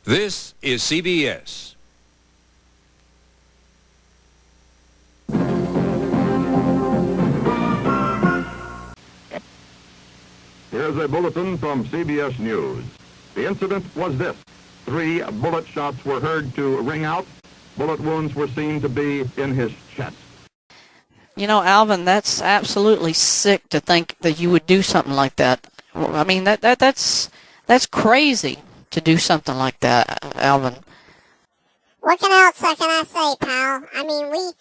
This is CBS. Here's a bulletin from CBS News. The incident was this. 3 bullet shots were heard to ring out. Bullet wounds were seen to be in his chest. You know, Alvin, that's absolutely sick to think that you would do something like that. I mean, that's crazy to do something like that, Alvin. What else can I say, pal? I mean, we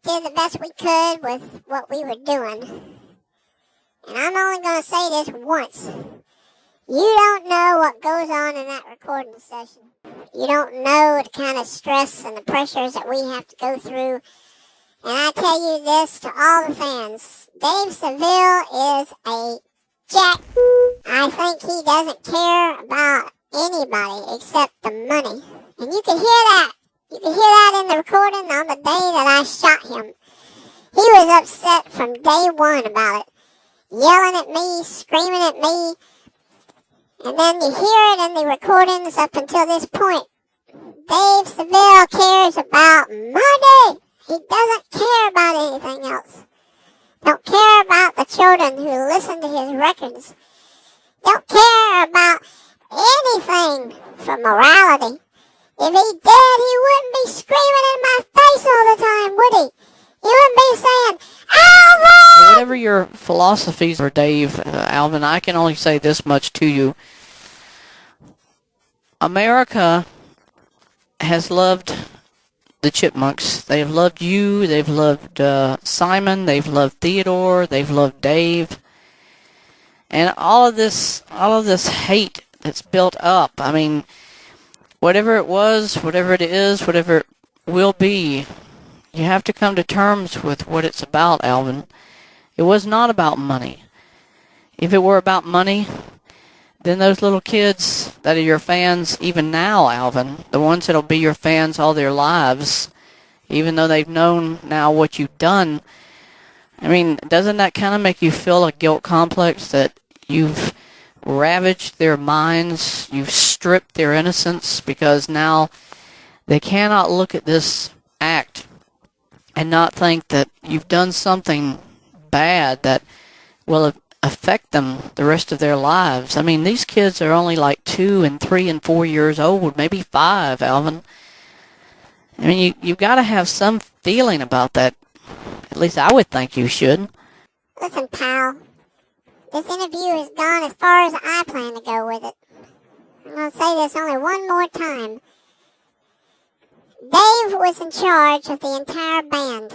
did the best we could with what we were doing. And I'm only going to say this once. You don't know what goes on in that recording session. You don't know the kind of stress and the pressures that we have to go through. And I tell you this to all the fans. Dave Seville is a jack. I think he doesn't care about anybody except the money. And you can hear that. You can hear that in the recording on the day that I shot him. He was upset from day one about it. Yelling at me, screaming at me. And then you hear it in the recordings up until this point. Dave Seville cares about money. He doesn't care about anything else. Don't care about the children who listen to his records. Don't care about anything for morality. If he did, he wouldn't be screaming in my face all the time, would he? He wouldn't be saying, Alvin! Whatever your philosophies are, Dave, Alvin, I can only say this much to you. America has loved the Chipmunks. They've loved you. They've loved Simon. They've loved Theodore. They've loved Dave. And all of this hate that's built up. I mean, whatever it was, whatever it is, whatever it will be, you have to come to terms with what it's about, Alvin. It was not about money. If it were about money, then those little kids that are your fans even now, Alvin, the ones that'll be your fans all their lives, even though they've known now what you've done, I mean, doesn't that kind of make you feel a guilt complex that you've ravaged their minds, you've stripped their innocence, because now they cannot look at this act and not think that you've done something bad that will affect them the rest of their lives. I mean, these kids are only like 2 and 3 and 4 years old, maybe 5, Alvin. I mean, you've got to have some feeling about that. At least I would think you should. Listen, pal. This interview has gone as far as I plan to go with it. I'm going to say this only one more time. Dave was in charge of the entire band.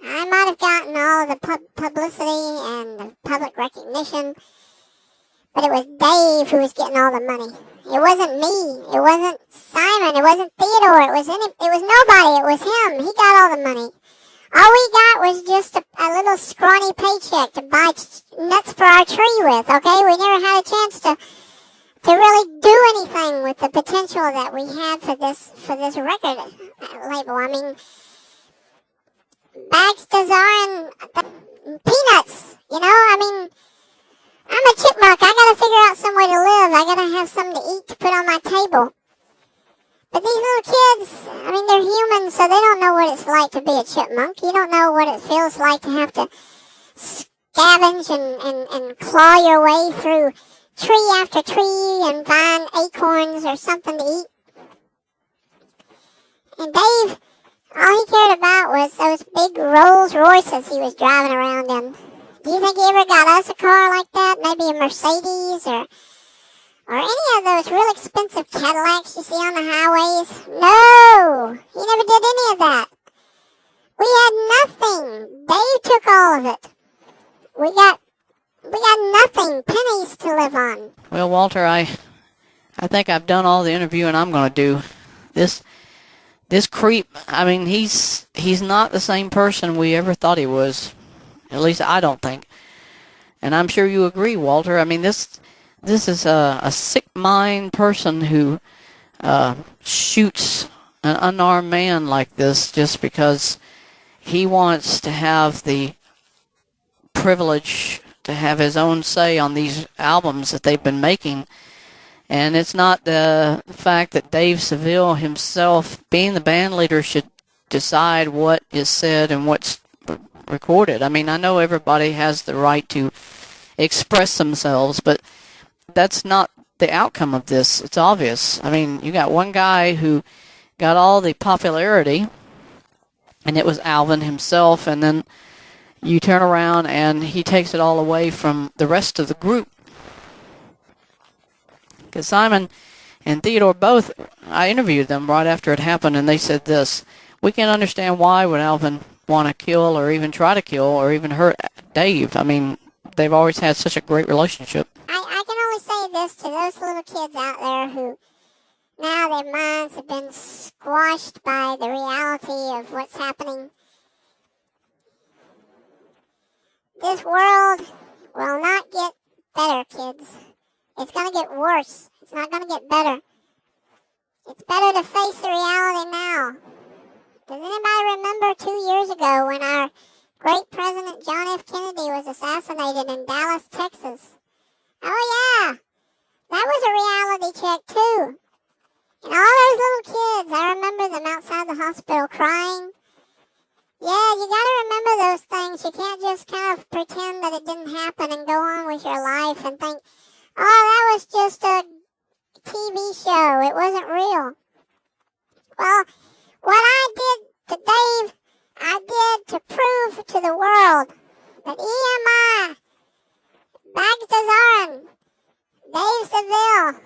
I might have gotten all the publicity and the public recognition, but it was Dave who was getting all the money. It wasn't me. It wasn't Simon. It wasn't Theodore. It was nobody. It was him. He got all the money. All we got was just a little scrawny paycheck to buy nuts for our tree with, okay? We never had a chance to really do anything with the potential that we had for this record label. I mean, Bags, Dazar, and Peanuts, you know? I mean, I'm a chipmunk. I gotta figure out some way to live. I gotta have something to eat to put on my table. But these little kids, I mean, they're humans, so they don't know what it's like to be a chipmunk. You don't know what it feels like to have to scavenge and claw your way through tree after tree and find acorns or something to eat. And Dave, all he cared about was those big Rolls Royces he was driving around in. Do you think he ever got us a car like that? Maybe a Mercedes or any of those real expensive Cadillacs you see on the highways? No! He never did any of that. We had nothing. Dave took all of it. We got nothing. Pennies to live on. Well, Walter, I think I've done all the interviewing I'm going to do. This creep, I mean, he's not the same person we ever thought he was. At least I don't think. And I'm sure you agree, Walter. I mean, this is a sick-mind person who shoots an unarmed man like this just because he wants to have the privilege to have his own say on these albums that they've been making. And it's not the fact that Dave Seville himself, being the band leader, should decide what is said and what's recorded. I mean, I know everybody has the right to express themselves, but that's not the outcome of this. It's obvious. I mean, you got one guy who got all the popularity, and it was Alvin himself, and then you turn around and he takes it all away from the rest of the group. Because Simon and Theodore both, I interviewed them right after it happened, and they said this: we can't understand why would Alvin want to kill or even try to kill or even hurt Dave. I mean, they've always had such a great relationship. I can only say this to those little kids out there who now their minds have been squashed by the reality of what's happening. This world will not get better, kids. It's going to get worse. It's not going to get better. It's better to face the reality now. Does anybody remember 2 years ago when our great President John F. Kennedy was assassinated in Dallas, Texas? Oh, yeah. That was a reality check, too. And all those little kids, I remember them outside the hospital crying. Yeah, you got to remember those things. You can't just kind of pretend that it didn't happen and go on with your life and think, oh, that was just a TV show. It wasn't real. Well, what I did to Dave, I did to prove to the world that EMI, Bagdazaran, Dave Seville,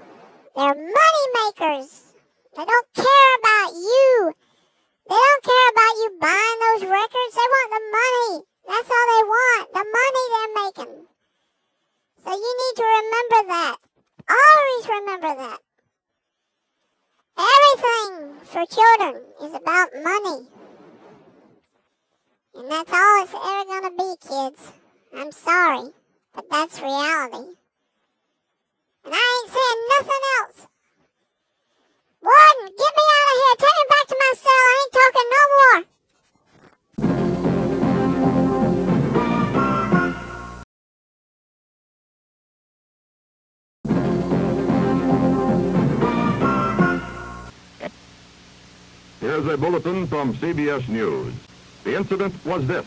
they're money makers. They don't care about you. They don't care about you buying those records. They want the money. That's all they want, the money they're making. So you need to remember that. Always remember that. Everything for children is about money. And that's all it's ever going to be, kids. I'm sorry, but that's reality. And I ain't saying nothing else. Warden, get me out of here. Take me back to my cell. I ain't talking no more. Here's a bulletin from CBS News. The incident was this.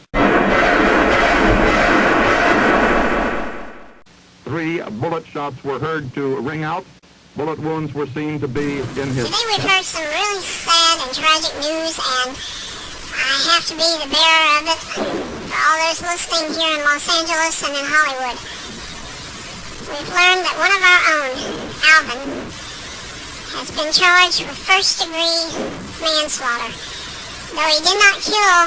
3 bullet shots were heard to ring out. Bullet wounds were seen to be in his... Today we've heard some really sad and tragic news, and I have to be the bearer of it for all those listening here in Los Angeles and in Hollywood. We've learned that one of our own, Alvin, has been charged with first-degree manslaughter. Though he did not kill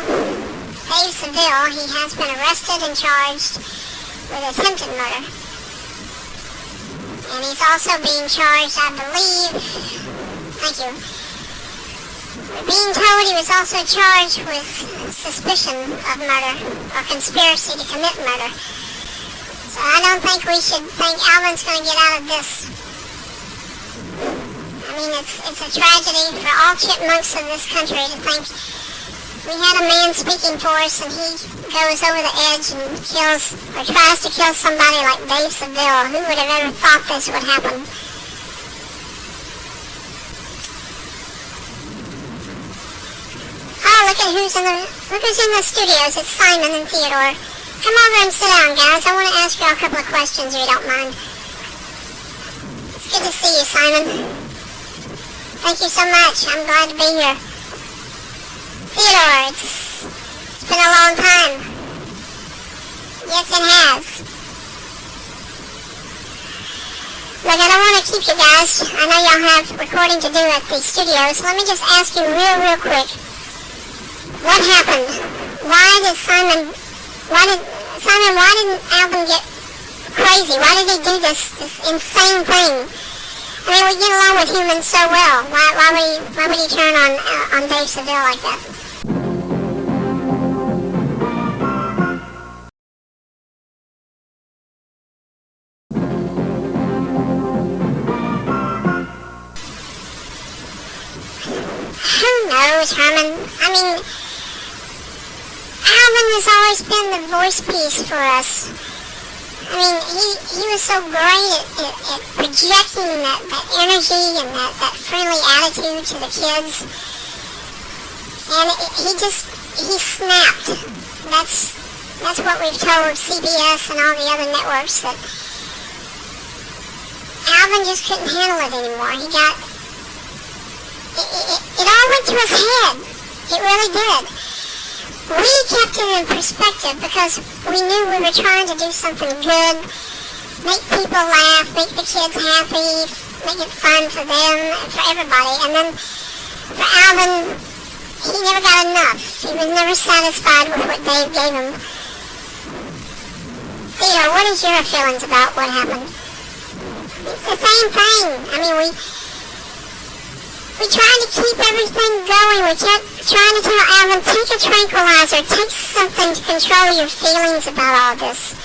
Dave Seville, he has been arrested and charged with attempted murder. And he's also being charged, I believe, thank you. We're being told he was also charged with suspicion of murder or conspiracy to commit murder. So I don't think we should think Alvin's going to get out of this. I mean, it's a tragedy for all chipmunks of this country to think we had a man speaking for us and he goes over the edge and kills or tries to kill somebody like Dave Seville. Who would have ever thought this would happen? Oh, look who's in the studios. It's Simon and Theodore. Come over and sit down, guys. I want to ask you all a couple of questions, if you don't mind. It's good to see you, Simon. Thank you so much. I'm glad to be here. Theodore, it's been a long time. Yes, it has. Look, I don't want to keep you guys. I know y'all have recording to do at the studio, so let me just ask you real quick. What happened? Why didn't Alvin get crazy? Why did he do this insane thing? I mean, we get along with humans so well. Why would he turn on Dave Seville like that? Who knows, Herman? I mean, Alvin has always been the voice piece for us. I mean, he was so great at projecting that energy and that friendly attitude to the kids. And he snapped. That's what we've told CBS and all the other networks, that Alvin just couldn't handle it anymore. It all went to his head. It really did. We kept it in perspective because we knew we were trying to do something good, make people laugh, make the kids happy, make it fun for them and for everybody. And then for Alvin, he never got enough. He was never satisfied with what Dave gave him. Theo, what is your feelings about what happened? It's the same thing. I mean, we tried to keep everything going. We kept trying to tell Alvin, take a tranquilizer, take something to control your feelings about all this.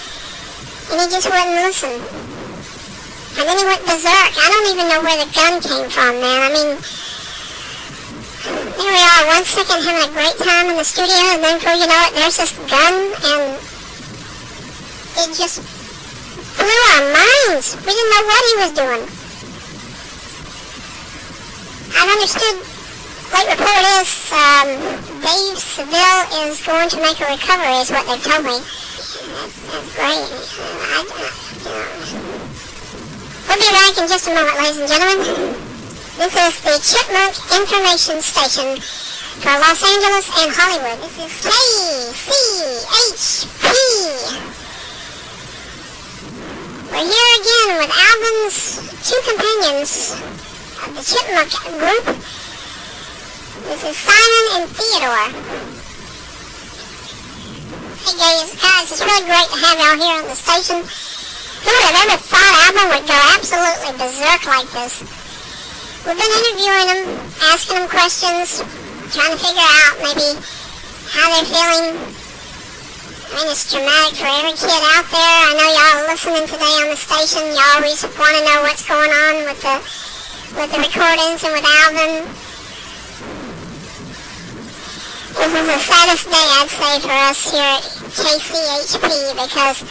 And he just wouldn't listen. And then he went berserk. I don't even know where the gun came from, man. I mean, here we are, 1 second having a great time in the studio, and then before you know it, there's this gun, and it just blew our minds. We didn't know what he was doing. I've understood, late report is, Dave Seville is going to make a recovery, is what they've told me. That's great. We'll be back in just a moment, ladies and gentlemen. This is the Chipmunk Information Station for Los Angeles and Hollywood. This is KCHP. We're here again with Alvin's two companions of the Chipmunk group. This is Simon and Theodore. Hey guys, it's really great to have y'all here on the station. Who would have ever thought Alvin would go absolutely berserk like this? We've been interviewing them, asking them questions, trying to figure out maybe how they're feeling. I mean, it's traumatic for every kid out there. I know y'all listening today on the station. You always want to know what's going on with the recordings and with Alvin. This is the saddest day, I'd say, for us here at KCHP, because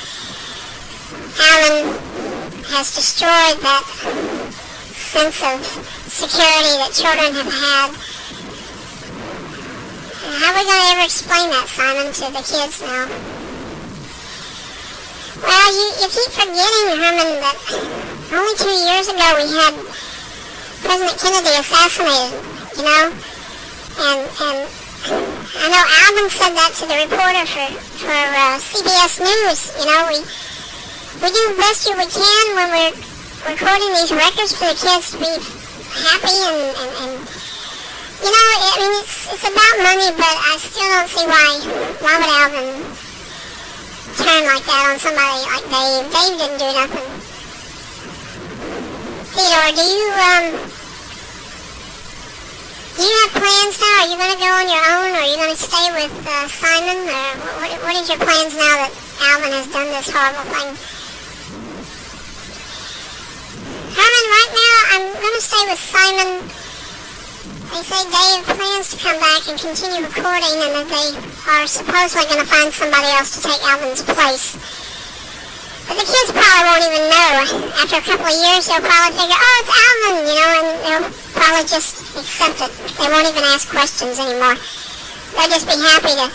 Alvin has destroyed that sense of security that children have had. How are we going to ever explain that, Simon, to the kids now? Well, you keep forgetting, Herman, that only 2 years ago we had President Kennedy assassinated, you know? And I know Alvin said that to the reporter for CBS News, you know? We do the best we can when we're recording these records for the kids to be happy and you know, I mean, it's about money, but I still don't see why would Alvin turn like that on somebody like Dave. Dave didn't do nothing. Theodore, do you have plans now? Are you going to go on your own, or are you going to stay with Simon, or what is your plans now that Alvin has done this horrible thing? Herman, right now, I'm going to stay with Simon. They say Dave plans to come back and continue recording, and that they are supposedly going to find somebody else to take Alvin's place. But the kids probably won't even know. After a couple of years, they'll probably figure, oh, it's Alvin, you know, and they'll probably just accept it. They won't even ask questions anymore. They'll just be happy to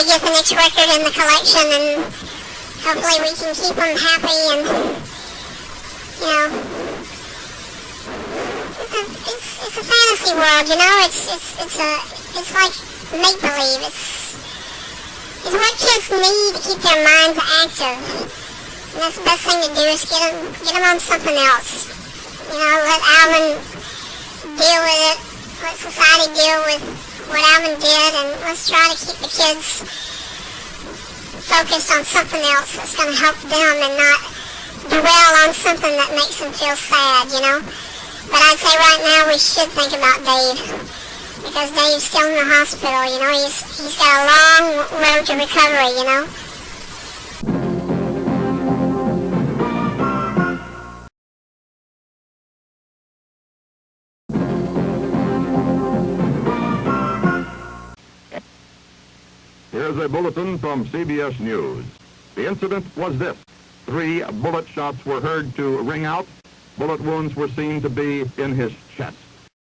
get the next record in the collection, and hopefully we can keep them happy and, you know, it's a fantasy world, you know. It's like make-believe. It's what kids need to keep their minds active. And that's the best thing to do, is get them on something else. You know, let Alvin deal with it. Let society deal with what Alvin did, and let's try to keep the kids focused on something else that's going to help them and not dwell on something that makes them feel sad, you know. But I'd say right now we should think about Dave, because Dave's still in the hospital, you know. He's got a long road to recovery, you know. Here's a bulletin from CBS News. The incident was this. 3 bullet shots were heard to ring out. Bullet wounds were seen to be in his chest.